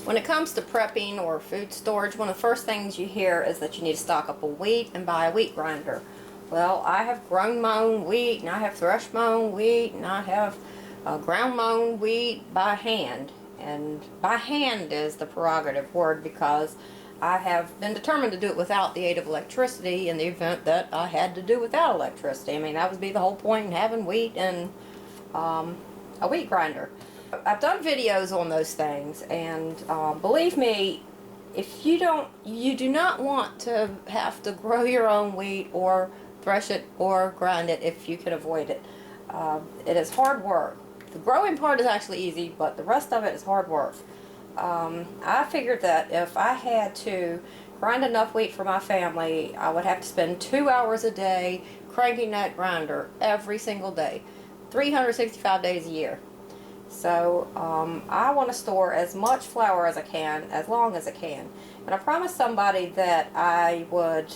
When it comes to prepping or food storage, one of the first things you hear is that you need to stock up on wheat and buy a wheat grinder. Well, I have grown my own wheat, and I have threshed my own wheat, and I have ground my own wheat by hand. And by hand is the prerogative word, because I have been determined to do it without the aid of electricity in the event that I had to do without electricity. I mean, that would be the whole point in having wheat and a wheat grinder. I've done videos on those things, and believe me, if you do not want to have to grow your own wheat or thresh it or grind it if you can avoid it. It is hard work. The growing part is actually easy, but the rest of it is hard work. I figured that if I had to grind enough wheat for my family, I would have to spend 2 hours a day cranking that grinder every single day, 365 days a year. So I want to store as much flour as I can, as long as I can. And I promised somebody that I would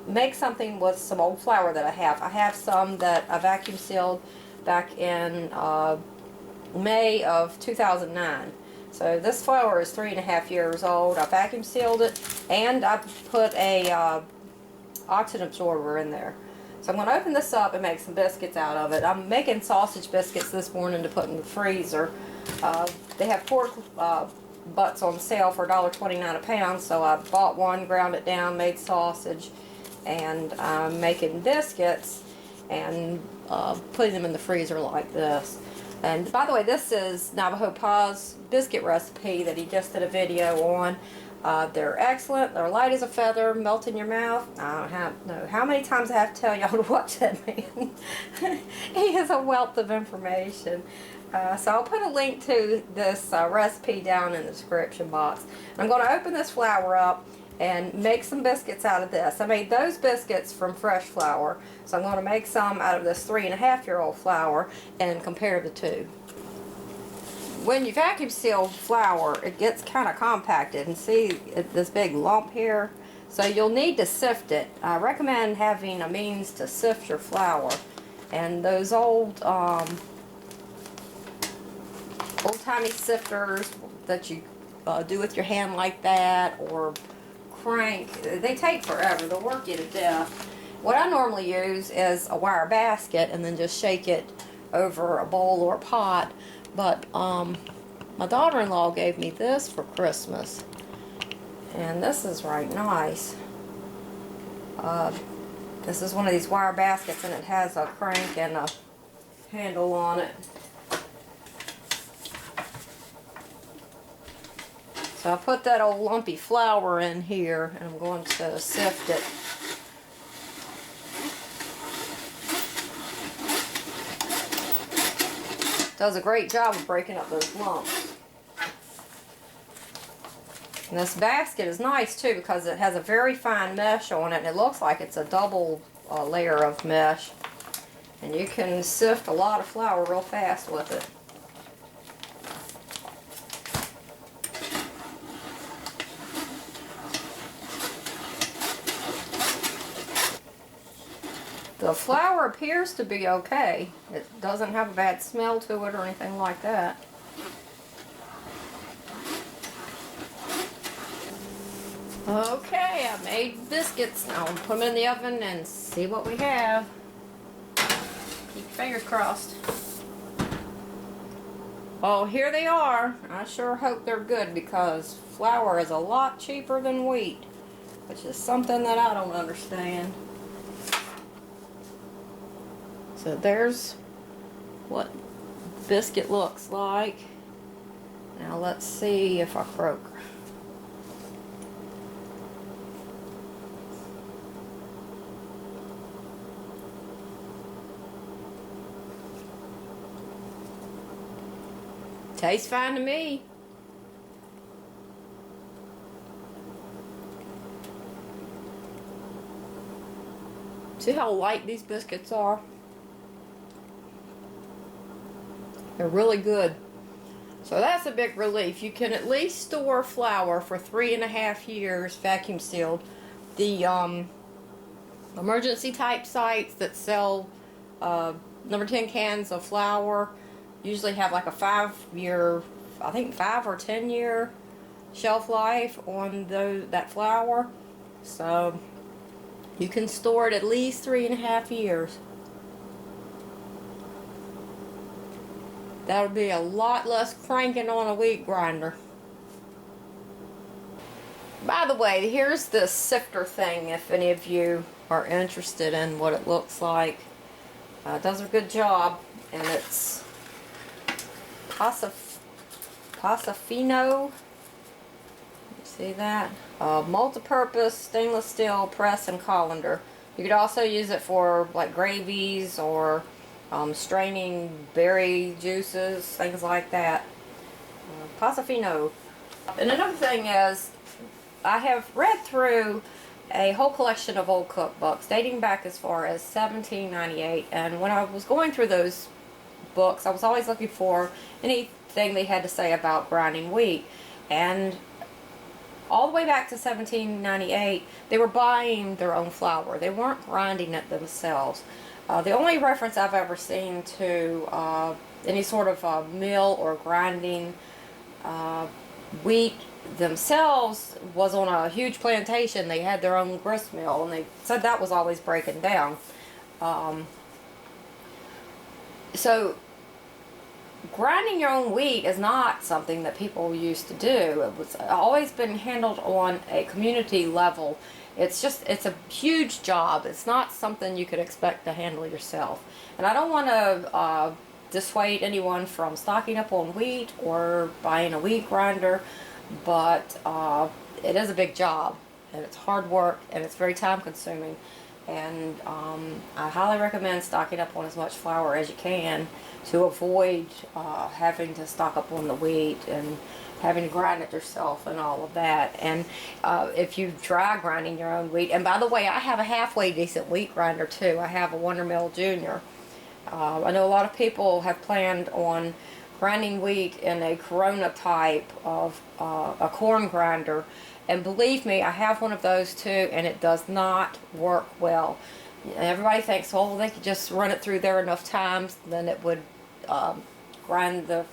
make something with some old flour that I have. I have some that I vacuum sealed back in May of 2009. So this flour is 3.5 years old. I vacuum sealed it, and I put a oxygen absorber in there. So I'm going to open this up and make some biscuits out of it. I'm making sausage biscuits this morning to put in the freezer. They have pork butts on sale for $1.29 a pound, so I bought one, ground it down, made sausage, and I'm making biscuits and putting them in the freezer like this. And by the way, this is Navajo Pa's biscuit recipe that he just did a video on. They're excellent. They're light as a feather, melt in your mouth. I don't know how many times I have to tell y'all to watch that man. He is a wealth of information. So I'll put a link to this recipe down in the description box. I'm going to open this flour up and make some biscuits out of this. I made those biscuits from fresh flour, so I'm going to make some out of this 3.5-year-old flour and compare the two. When you vacuum seal flour, it gets kind of compacted, and see this big lump here? So you'll need to sift it. I recommend having a means to sift your flour. And those old-timey sifters that you do with your hand like that, or crank, they take forever. They'll work you to death. What I normally use is a wire basket and then just shake it over a bowl or a pot. But my daughter-in-law gave me this for Christmas, and this is right nice. This is one of these wire baskets, and it has a crank and a handle on it. So I put that old lumpy flour in here, and I'm going to sift it. Does a great job of breaking up those lumps. And this basket is nice too, because it has a very fine mesh on it, and it looks like it's a double layer of mesh. And you can sift a lot of flour real fast with it. The flour appears to be okay. It doesn't have a bad smell to it or anything like that. Okay, I made biscuits. Now I'm put them in the oven and see what we have. Keep your fingers crossed. Oh, here they are. I sure hope they're good, because flour is a lot cheaper than wheat, which is something that I don't understand. So there's what biscuit looks like. Now let's see if I croak. Tastes fine to me. See how light these biscuits are? They're really good. So that's a big relief. You can at least store flour for 3.5 years vacuum sealed. The emergency type sites that sell number 10 cans of flour usually have like a 5-year, I think 5 or 10 year shelf life on that flour. So you can store it at least 3.5 years. That'll be a lot less cranking on a wheat grinder. By the way, here's the sifter thing if any of you are interested in what it looks like. It does a good job, and it's Pasofino. See that? Multi-purpose stainless steel press and colander. You could also use it for like gravies or straining berry juices, things like that. Pasofino. And another thing is, I have read through a whole collection of old cookbooks dating back as far as 1798, and when I was going through those books, I was always looking for anything they had to say about grinding wheat. And all the way back to 1798, they were buying their own flour. They weren't grinding it themselves. The only reference I've ever seen to any sort of mill or grinding wheat themselves was on a huge plantation. They had their own grist mill, and they said that was always breaking down. So grinding your own wheat is not something that people used to do. It was always been handled on a community level. It's a huge job. It's not something you could expect to handle yourself. And I don't want to dissuade anyone from stocking up on wheat or buying a wheat grinder, but it is a big job, and it's hard work, and it's very time consuming. And I highly recommend stocking up on as much flour as you can to avoid having to stock up on the wheat and having to grind it yourself and all of that. And if you try grinding your own wheat, and by the way, I have a halfway decent wheat grinder too. I have a Wondermill Junior. I know a lot of people have planned on grinding wheat in a Corona type of a corn grinder, and believe me, I have one of those too, and it does not work well. Everybody thinks, well, they could just run it through there enough times, then it would grind the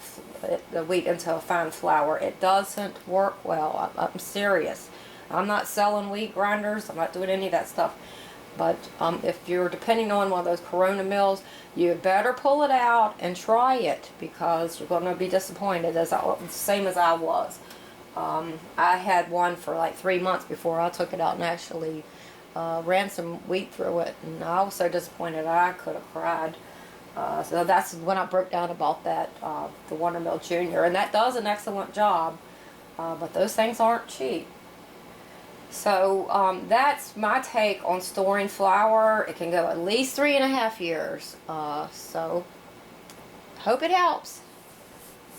wheat into a fine flour. It doesn't work well. I'm serious. I'm not selling wheat grinders. I'm not doing any of that stuff. But if you're depending on one of those Corona mills, you better pull it out and try it, because you're going to be disappointed, same as I was. I had one for like 3 months before I took it out and actually ran some wheat through it, and I was so disappointed I could have cried. So that's when I broke down about that, the Wondermill Junior, and that does an excellent job, but those things aren't cheap. So that's my take on storing flour. It can go at least 3.5 years. So hope it helps.